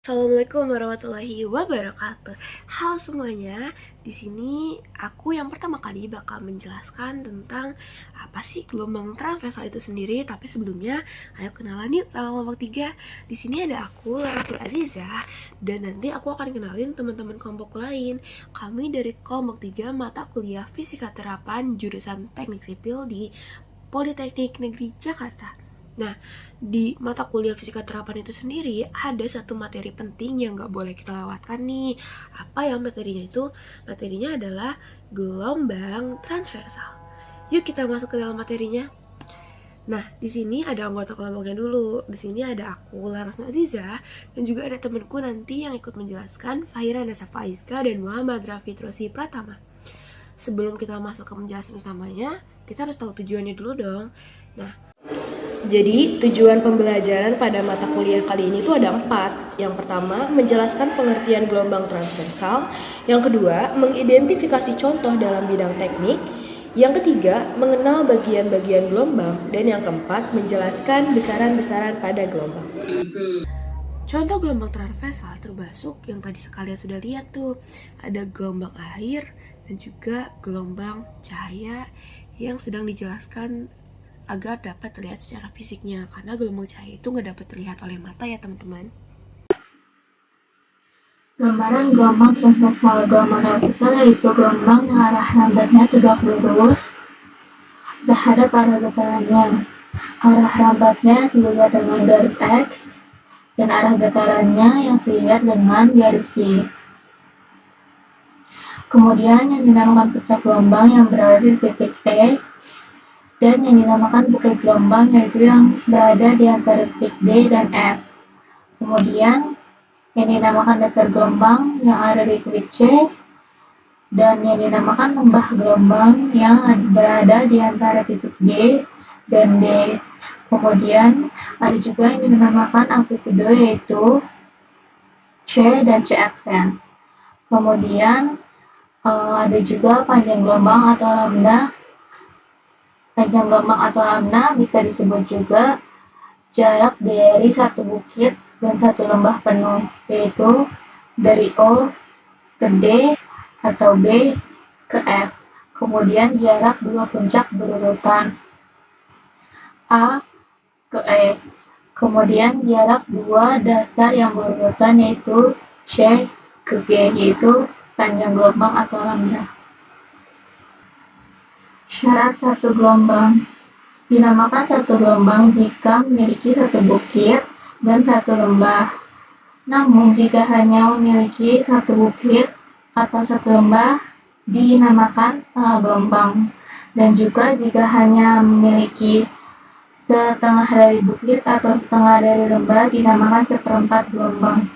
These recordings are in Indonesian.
Assalamualaikum warahmatullahi wabarakatuh. Halo semuanya. Di sini aku yang pertama kali bakal menjelaskan tentang apa sih gelombang transversal itu sendiri. Tapi sebelumnya, ayo kenalan yuk sama kelompok 3. Di sini ada aku, Laras Aziza, dan nanti aku akan kenalin teman-teman kelompokku lain. Kami dari kelompok 3 mata kuliah Fisika Terapan jurusan Teknik Sipil di Politeknik Negeri Jakarta. Nah, di mata kuliah fisika terapan itu sendiri ada satu materi penting yang gak boleh kita lewatkan nih. Apa yang materinya itu? Materinya adalah gelombang transversal. Yuk kita masuk ke dalam materinya. Nah, di sini ada anggota kelompoknya dulu. Di sini ada aku, Laras Aziza, dan juga ada temanku nanti yang ikut menjelaskan, Fahira Nasa Faizka dan Muhammad Rafi Trosi Pratama. Sebelum kita masuk ke penjelasan utamanya, kita harus tahu tujuannya dulu dong. Nah, jadi tujuan pembelajaran pada mata kuliah kali ini tuh ada 4. Yang pertama, menjelaskan pengertian gelombang transversal. Yang kedua, mengidentifikasi contoh dalam bidang teknik. Yang ketiga, mengenal bagian-bagian gelombang. Dan yang keempat, menjelaskan besaran-besaran pada gelombang. Contoh gelombang transversal termasuk yang tadi sekalian sudah lihat tuh. Ada gelombang air dan juga gelombang cahaya yang sedang dijelaskan agar dapat terlihat secara fisiknya, karena gelombang cahaya itu nggak dapat terlihat oleh mata ya teman-teman. Gambaran gelombang transversal. Gelombang transversal yaitu gelombang yang arah rambatnya tegak lurus terhadap arah getarannya. Arah rambatnya sejajar dengan garis X dan arah getarannya yang sejajar dengan garis Y. Kemudian yang dinamakan puncak gelombang yang berada di titik E dan yang dinamakan bukit gelombang yaitu yang berada di antara titik D dan F. Kemudian yang dinamakan dasar gelombang yang ada di titik C dan yang dinamakan lembah gelombang yang berada di antara titik B dan D. Kemudian ada juga yang dinamakan amplitudo yaitu C dan C aksen. Kemudian ada juga panjang gelombang atau lambda. Panjang gelombang atau lambda bisa disebut juga jarak dari satu bukit dan satu lembah penuh, yaitu dari O ke D atau B ke F. Kemudian jarak dua puncak berurutan A ke E. Kemudian jarak dua dasar yang berurutan yaitu C ke G, yaitu panjang gelombang atau lambda. Syarat satu gelombang. Dinamakan satu gelombang jika memiliki satu bukit dan satu lembah. Namun jika hanya memiliki satu bukit atau satu lembah, dinamakan setengah gelombang. Dan juga jika hanya memiliki setengah dari bukit atau setengah dari lembah, dinamakan seperempat gelombang.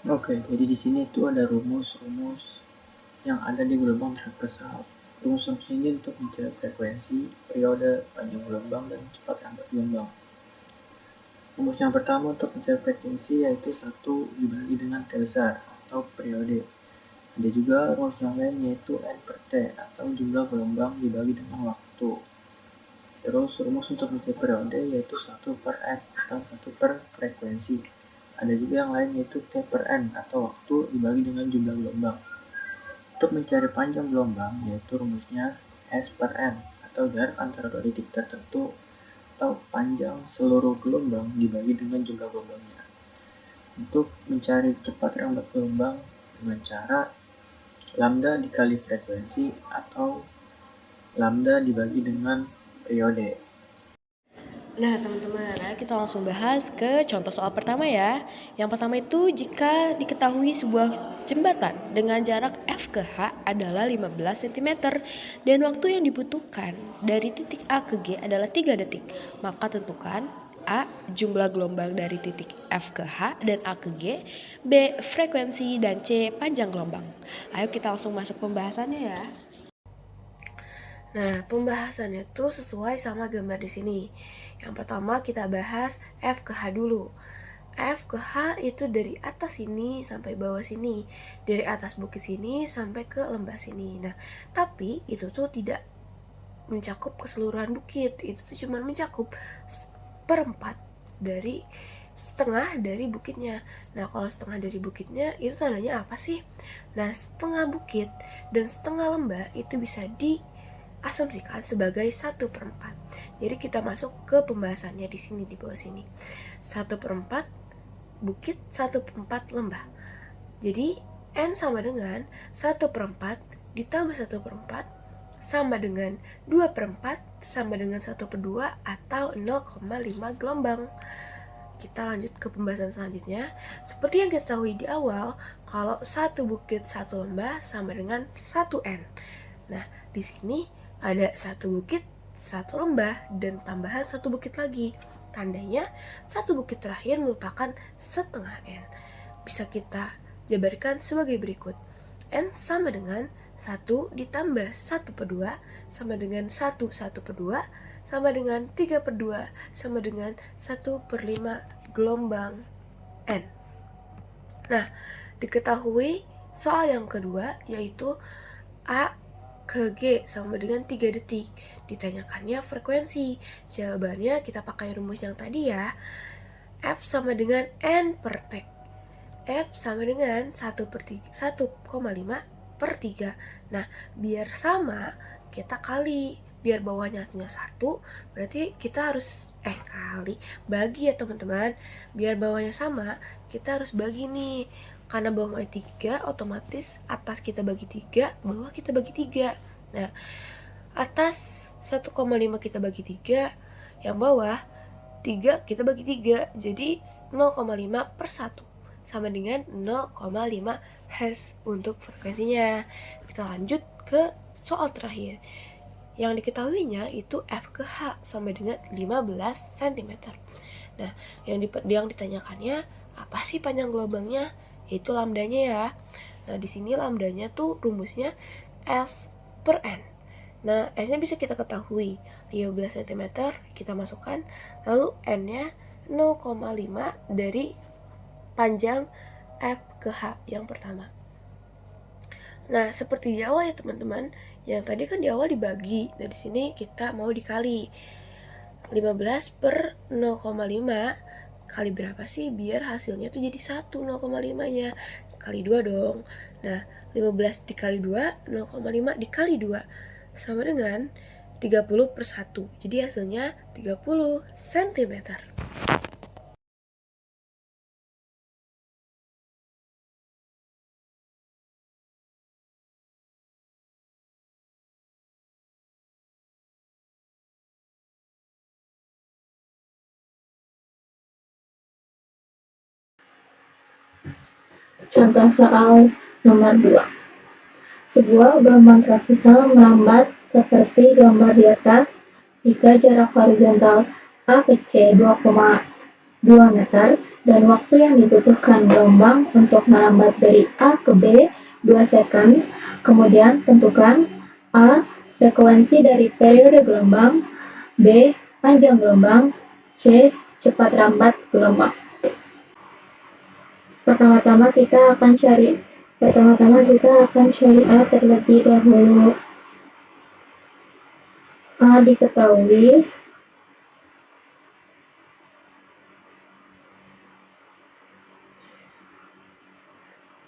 Oke, jadi di sini itu ada rumus-rumus yang ada di gelombang transversal. Rumus-rumus ini untuk mencari frekuensi, periode, panjang gelombang, dan cepat rambat gelombang. Rumus yang pertama untuk mencari frekuensi yaitu 1 dibagi dengan T besar atau periode. Ada juga rumus yang lain yaitu N per T atau jumlah gelombang dibagi dengan waktu. Terus rumus untuk mencari periode yaitu 1 per N atau 1 per frekuensi. Ada juga yang lain yaitu T per N atau waktu dibagi dengan jumlah gelombang. Untuk mencari panjang gelombang yaitu rumusnya S per N atau jarak antara dua titik tertentu atau panjang seluruh gelombang dibagi dengan jumlah gelombangnya. Untuk mencari cepat rambat gelombang dengan cara lambda dikali frekuensi atau lambda dibagi dengan periode. Nah teman-teman, kita langsung bahas ke contoh soal pertama ya. Yang pertama itu jika diketahui sebuah jembatan dengan jarak F ke H adalah 15 cm dan waktu yang dibutuhkan dari titik A ke G adalah 3 detik, maka tentukan A. Jumlah gelombang dari titik F ke H dan A ke G, B. Frekuensi, dan C. Panjang gelombang. Ayo kita langsung masuk pembahasannya ya. Nah, pembahasannya tuh sesuai sama gambar di sini. Yang pertama kita bahas F ke H dulu. F ke H itu dari atas sini sampai bawah sini, dari atas bukit sini sampai ke lembah sini. Nah, tapi itu tuh tidak mencakup keseluruhan bukit, itu tuh cuma mencakup seperempat dari setengah dari bukitnya. Nah, kalau setengah dari bukitnya itu tandanya apa sih? Nah, setengah bukit dan setengah lembah itu bisa diasumsikan sebagai 1/4. Jadi kita masuk ke pembahasannya di sini, di bawah sini. 1/4 bukit, 1/4 lembah. Jadi N sama dengan 1/4 ditambah 1/4 sama dengan 2/4 sama dengan 1/2 atau 0,5 gelombang. Kita lanjut ke pembahasan selanjutnya. Seperti yang kita ketahui di awal, kalau 1 bukit 1 lembah sama dengan 1 N. Nah, di sini ada 1 bukit 1 lembah dan tambahan 1 bukit lagi. Tandanya 1 bukit terakhir merupakan setengah N. Bisa kita jabarkan sebagai berikut. N sama dengan 1 ditambah 1/2 sama dengan 1/2 sama dengan 3/2 sama dengan 1/5 gelombang N. Nah, diketahui soal yang kedua yaitu A ke G sama dengan 3 detik. Ditanyakannya frekuensi. Jawabannya kita pakai rumus yang tadi ya. F sama dengan N per T. F sama dengan 1,5/3. Nah, biar sama, kita kali. Biar bawahnya 1, berarti kita harus bagi ya teman-teman. Biar bawahnya sama, kita harus bagi nih. Karena bawahnya 3, otomatis atas kita bagi 3, bawah kita bagi 3. Nah, atas 1,5 kita bagi 3, yang bawah 3 kita bagi 3, jadi 0,5/1 sama dengan 0,5 Hz untuk frekuensinya. Kita lanjut ke soal terakhir. Yang diketahuinya itu F ke H sama dengan 15 cm. Nah, yang ditanyakannya apa sih panjang gelombangnya? Itu lambdanya ya. Nah, di sini lambdanya tuh rumusnya S per N. Nah, S-nya bisa kita ketahui 15 cm, kita masukkan, lalu N-nya 0,5 dari panjang F ke H yang pertama. Nah, seperti di awal ya teman-teman, yang tadi kan di awal dibagi, dari sini kita mau dikali. 15/0,5 kali berapa sih biar hasilnya tuh jadi 1 0,5-nya? Kali 2 dong. Nah, 15 dikali 2, 0,5 dikali 2 sama dengan 30/1. Jadi hasilnya 30 cm. Contoh soal nomor 2. Sebuah gelombang traversal melambat seperti gambar di atas jika jarak horizontal AVC 2,2 meter dan waktu yang dibutuhkan gelombang untuk melambat dari A ke B 2 second. Kemudian tentukan A. Frekuensi dari periode gelombang, B. Panjang gelombang, C. Cepat rambat gelombang. Pertama-tama kita akan cari A terlebih dahulu. A diketahui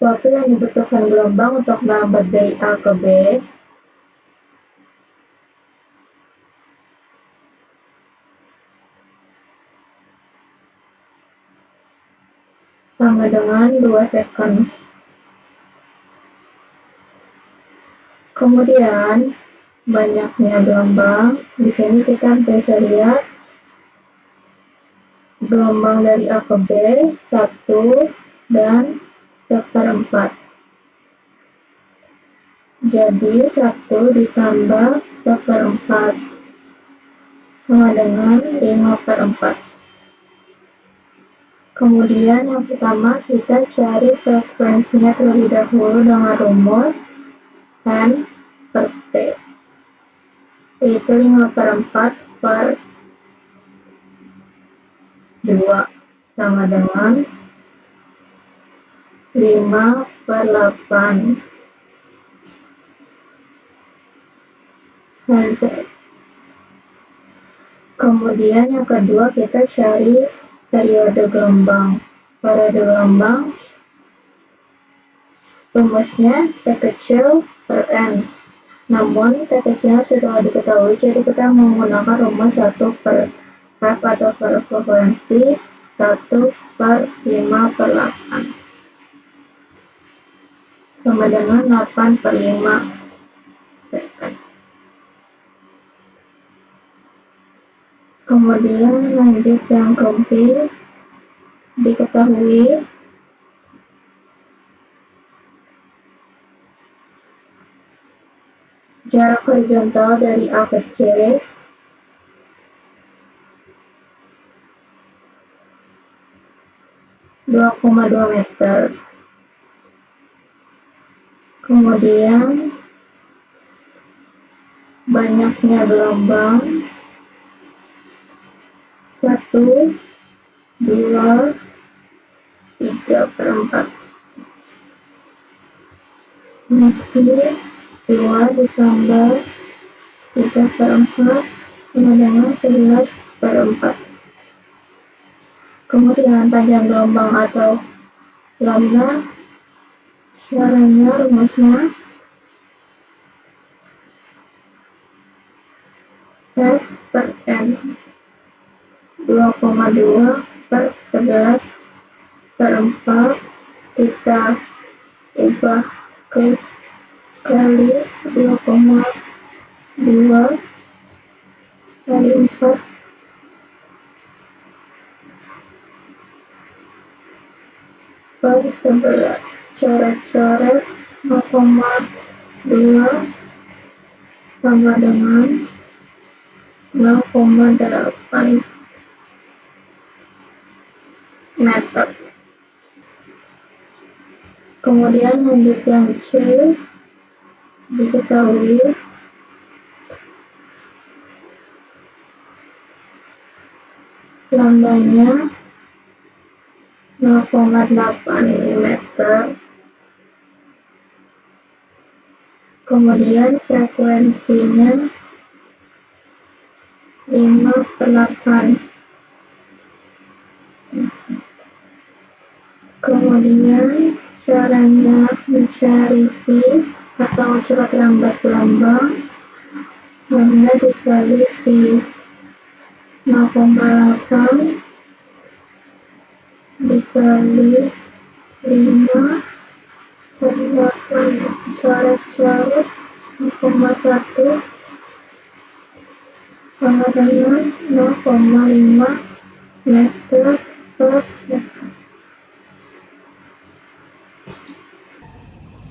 waktu yang dibutuhkan gelombang untuk melambat dari A ke B sama dengan 2 second. Kemudian banyaknya gelombang, di sini kita bisa lihat gelombang dari A ke B 1 dan 1/4. Jadi 1 ditambah 1/4 sama dengan 5/4. Kemudian yang pertama kita cari frekuensinya terlebih dahulu dengan rumus N per T, yaitu 5/4 per 2 sama dengan 5/8 Hz. Kemudian yang kedua kita cari periode gelombang. Periode gelombang rumusnya T kecil per N. Namun T kecilnya sudah diketahui, jadi kita menggunakan rumus 1 per F atau per frekuensi 1 per 5 per 8 sama dengan 8 per 5 second. Kemudian lanjut yang ke B, diketahui jarak horizontal dari A ke C 2,2 meter. Kemudian banyaknya gelombang 1, 2, 3 per 4. Nanti 2 ditambah 3 per 4 sama dengan 11 per 4. Kemudian panjang gelombang atau lambda, caranya rumusnya S per N 2,2 per 11 per 4 kita ubah ke kali 2,2 kali 4 per 11, coret-coret 0,2 sama dengan 0,8 meter. Kemudian lanjut yang C, diketahui lambdanya 0,8 mm. Kemudian frekuensinya 5 per 8. Kemudian caranya mencari V atau cepat lambat gelombang, lambda dikali V 0,8 dikali 5 per 8, coret-coret 0,1 sama dengan 0,5 meter per second.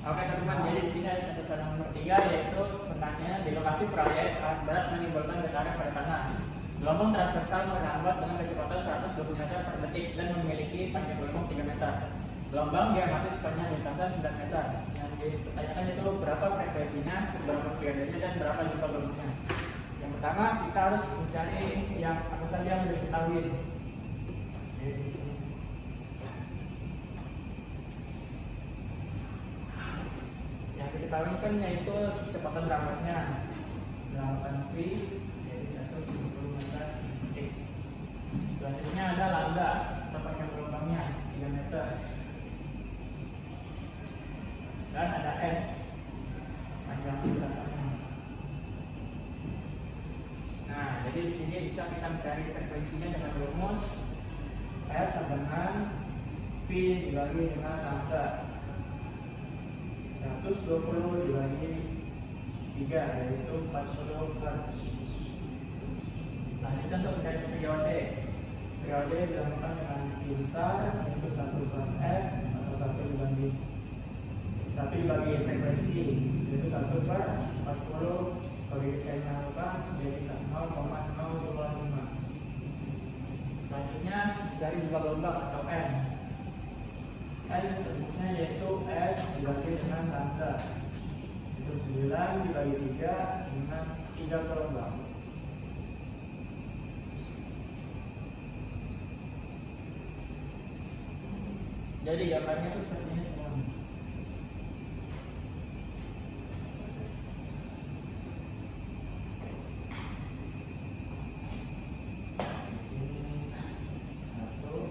Oke teman-teman, jadi di sini ada catatan nomor 3, yaitu pertanyaan di lokasi proyek alat berat menimbulkan getaran pada tanah. Gelombang transversal merambat dengan kecepatan 120 meter per detik dan memiliki panjang gelombang 3 meter. Gelombang diamatis sepanjang lintasan 9 meter. Yang dipertanyakan itu berapa frekuensinya, berapa periodenya, dan berapa jumlah gelombangnya. Yang pertama kita harus mencari yang apa saja yang sudah diketahui. Diketahui kan yaitu kecepatan rambatnya 8 V, jadi 170 meter detik. Selanjutnya ada lambda atau panjang gelombangnya 3 meter, dan ada S panjang lintasannya. Nah, jadi di sini bisa kita mencari frekuensinya dengan rumus F sama dengan V dibagi dengan lambda 120 dibagi 3, yaitu 40 Hz. Selanjutnya untuk mencari periode dilakukan dengan I besar, yaitu 1 per F atau 1 dibagi frekuensi, yaitu 1 per 40. Kalau desainnya lakukan jadi 0,025. Selanjutnya mencari jumlah gelombang atau N. S rumusnya yaitu S dibagi dengan lambda, itu 9 dibagi 3 dengan 3 gelombang. Jadi gambarnya itu seperti ini teman. Di sini 1,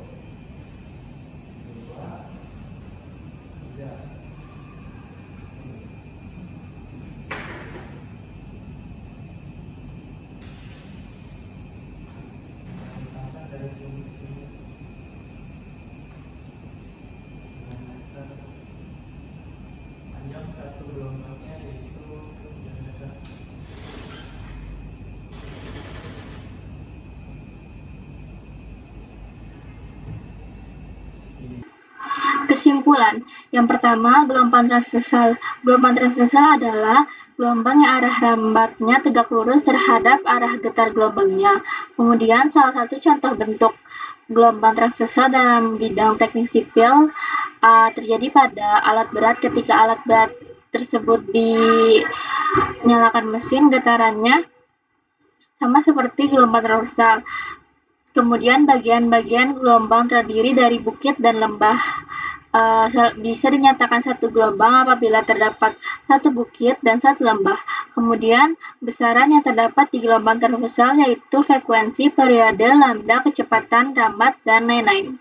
satu gelombangnya yaitu Kesimpulan, yang pertama, gelombang transversal. Gelombang transversal adalah gelombang yang arah rambatnya tegak lurus terhadap arah getar gelombangnya. Kemudian, salah satu contoh bentuk gelombang transversal dalam bidang teknik sipil terjadi pada alat berat. Ketika alat berat tersebut dinyalakan mesin, getarannya sama seperti gelombang transversal. Kemudian bagian-bagian gelombang terdiri dari bukit dan lembah. Bisa dinyatakan satu gelombang apabila terdapat satu bukit dan satu lembah. Kemudian besaran yang terdapat di gelombang transversal yaitu frekuensi, periode, lambda, kecepatan, rambat, dan lain-lain.